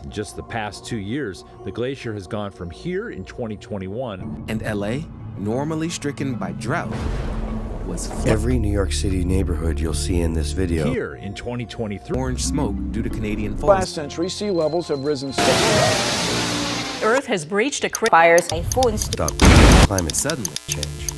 In just the past 2 years, the glacier has gone from here in 2021. And LA, normally stricken by drought, was every New York City neighborhood you'll see in this video. Here in 2023. Orange smoke due to Canadian fogs. Last century, sea levels have risen. Earth has breached a fires, typhoons, stop climate suddenly change.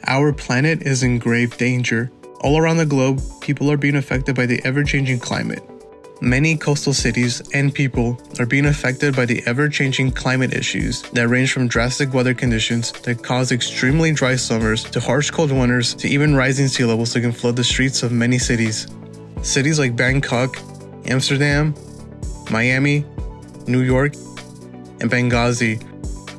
Our planet is in grave danger. All around the globe, people are being affected by the ever-changing climate. Many coastal cities and people are being affected by the ever-changing climate issues that range from drastic weather conditions that cause extremely dry summers to harsh cold winters to even rising sea levels that can flood the streets of many cities. Cities like Bangkok, Amsterdam, Miami, New York, and Benghazi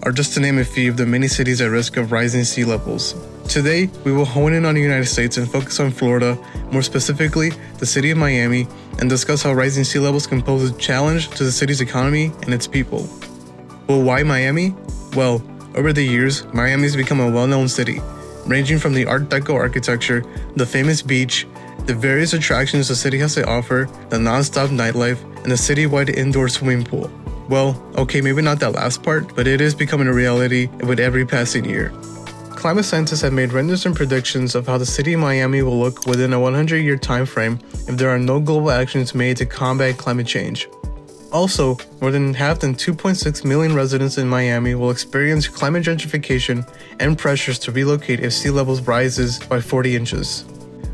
are just to name a few of the many cities at risk of rising sea levels. Today, we will hone in on the United States and focus on Florida, more specifically the city of Miami, and discuss how rising sea levels can pose a challenge to the city's economy and its people. Well, why Miami? Well, over the years, Miami has become a well-known city, ranging from the Art Deco architecture, the famous beach, the various attractions the city has to offer, the non-stop nightlife, and the city-wide indoor swimming pool. Well, okay, maybe not that last part, but it is becoming a reality with every passing year. Climate scientists have made renderings predictions of how the city of Miami will look within a 100-year time frame if there are no global actions made to combat climate change. Also, more than 2.6 million residents in Miami will experience climate gentrification and pressures to relocate if sea levels rises by 40 inches.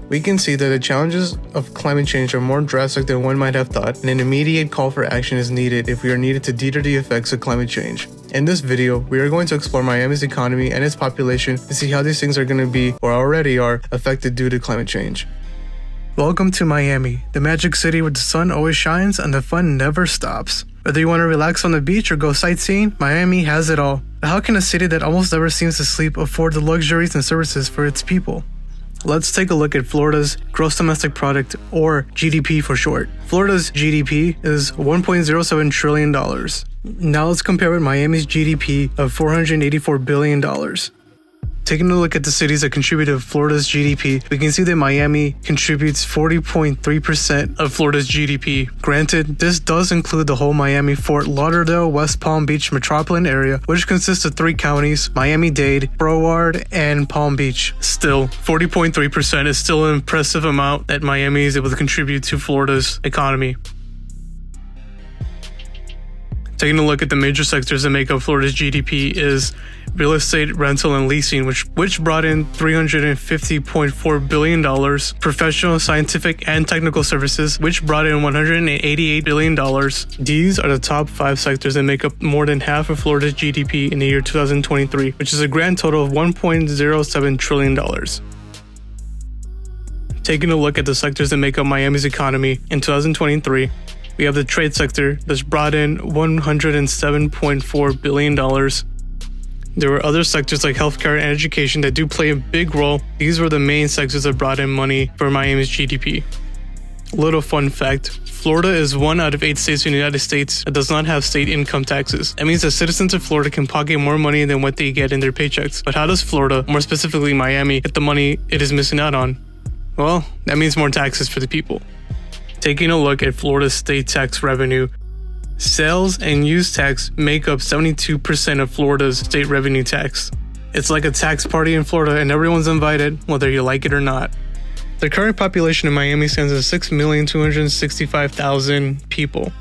We can see that the challenges of climate change are more drastic than one might have thought, and an immediate call for action is needed if we are needed to deter the effects of climate change. In this video, we are going to explore Miami's economy and its population to see how these things are going to be, or already are, affected due to climate change. Welcome to Miami, the magic city where the sun always shines and the fun never stops. Whether you want to relax on the beach or go sightseeing, Miami has it all. But how can a city that almost never seems to sleep afford the luxuries and services for its people? Let's take a look at Florida's gross domestic product, or GDP for short. Florida's GDP is $1.07 trillion. Now let's compare with Miami's GDP of $484 billion. Taking a look at the cities that contribute to Florida's GDP, we can see that Miami contributes 40.3% of Florida's GDP. Granted, this does include the whole Miami, Fort Lauderdale, West Palm Beach metropolitan area, which consists of 3 counties, Miami-Dade, Broward, and Palm Beach. Still, 40.3% is still an impressive amount that Miami is able to contribute to Florida's economy. Taking a look at the major sectors that make up Florida's GDP is real estate, rental, and leasing, which brought in $350.4 billion, professional, scientific, and technical services, which brought in $188 billion. These are the top 5 sectors that make up more than half of Florida's GDP in the year 2023, which is a grand total of $1.07 trillion. Taking a look at the sectors that make up Miami's economy in 2023, we have the trade sector that's brought in $107.4 billion. There were other sectors like healthcare and education that do play a big role. These were the main sectors that brought in money for Miami's GDP. Little fun fact, Florida is 1 out of 8 states in the United States that does not have state income taxes. That means that citizens of Florida can pocket more money than what they get in their paychecks. But how does Florida, more specifically Miami, get the money it is missing out on? Well, that means more taxes for the people. Taking a look at Florida's state tax revenue, sales and use tax make up 72% of Florida's state revenue tax. It's like a tax party in Florida and everyone's invited, whether you like it or not. The current population in Miami stands at 6,265,000 people,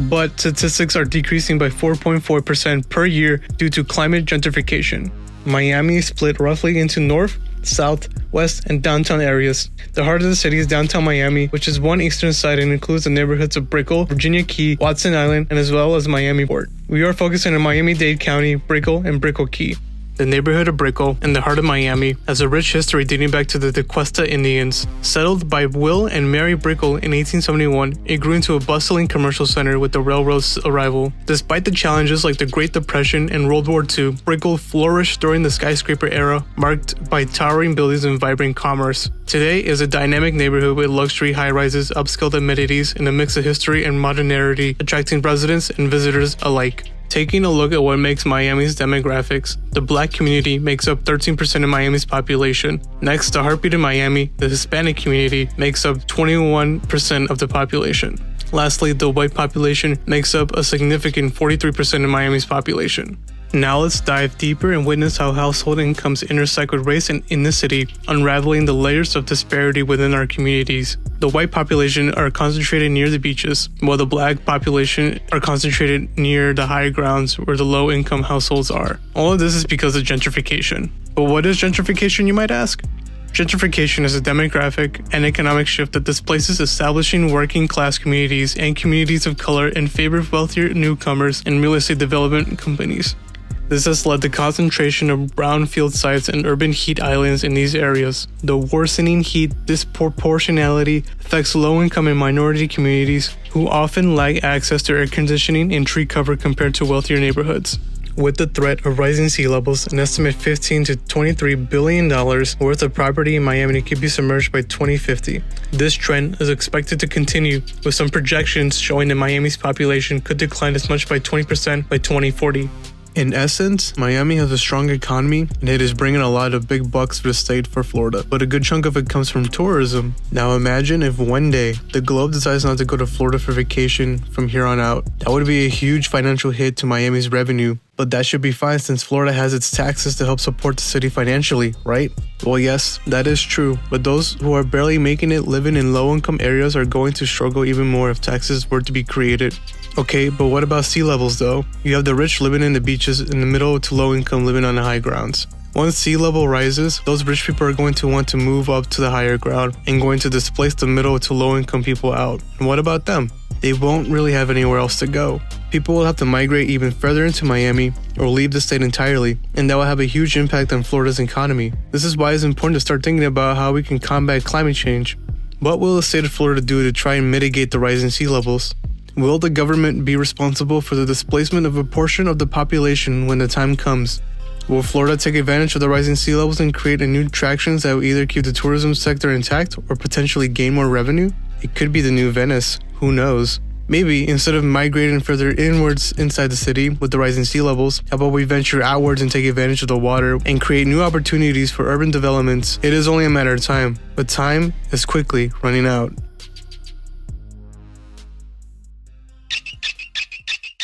but statistics are decreasing by 4.4% per year due to climate gentrification. Miami is split roughly into north, south, west, and downtown areas. The heart of the city is downtown Miami, which is one eastern side and includes the neighborhoods of Brickell, Virginia Key, Watson Island, and as well as Miami Port. We are focusing on Miami-Dade County, Brickell, and Brickell Key. The neighborhood of Brickell, in the heart of Miami, has a rich history dating back to the DeQuesta Indians. Settled by Will and Mary Brickell in 1871, it grew into a bustling commercial center with the railroad's arrival. Despite the challenges like the Great Depression and World War II, Brickell flourished during the skyscraper era, marked by towering buildings and vibrant commerce. Today is a dynamic neighborhood with luxury high-rises, upscale amenities, and a mix of history and modernity, attracting residents and visitors alike. Taking a look at what makes Miami's demographics, the black community makes up 13% of Miami's population. Next, the heartbeat of Miami, the Hispanic community, makes up 21% of the population. Lastly, the white population makes up a significant 43% of Miami's population. Now let's dive deeper and witness how household incomes intersect with race and ethnicity, unraveling the layers of disparity within our communities. The white population are concentrated near the beaches, while the black population are concentrated near the higher grounds where the low-income households are. All of this is because of gentrification. But what is gentrification, you might ask? Gentrification is a demographic and economic shift that displaces establishing working-class communities and communities of color in favor of wealthier newcomers and real estate development companies. This has led to concentration of brownfield sites and urban heat islands in these areas. The worsening heat disproportionality affects low-income and minority communities who often lack access to air conditioning and tree cover compared to wealthier neighborhoods. With the threat of rising sea levels, an estimated $15 to $23 billion worth of property in Miami could be submerged by 2050. This trend is expected to continue, with some projections showing that Miami's population could decline as much by 20% by 2040. In essence, Miami has a strong economy and it is bringing a lot of big bucks to the state for Florida, but a good chunk of it comes from tourism. Now imagine if one day the globe decides not to go to Florida for vacation from here on out. That would be a huge financial hit to Miami's revenue, but that should be fine since Florida has its taxes to help support the city financially, right? Well, yes, that is true, but those who are barely making it living in low-income areas are going to struggle even more if taxes were to be created. Okay, but what about sea levels though? You have the rich living in the beaches and the middle to low income living on the high grounds. Once sea level rises, those rich people are going to want to move up to the higher ground and going to displace the middle to low income people out. And what about them? They won't really have anywhere else to go. People will have to migrate even further into Miami or leave the state entirely, and that will have a huge impact on Florida's economy. This is why it's important to start thinking about how we can combat climate change. What will the state of Florida do to try and mitigate the rising sea levels? Will the government be responsible for the displacement of a portion of the population when the time comes? Will Florida take advantage of the rising sea levels and create a new attractions that will either keep the tourism sector intact or potentially gain more revenue? It could be the new Venice, who knows? Maybe, instead of migrating further inwards inside the city with the rising sea levels, how about we venture outwards and take advantage of the water and create new opportunities for urban developments? It is only a matter of time, but time is quickly running out.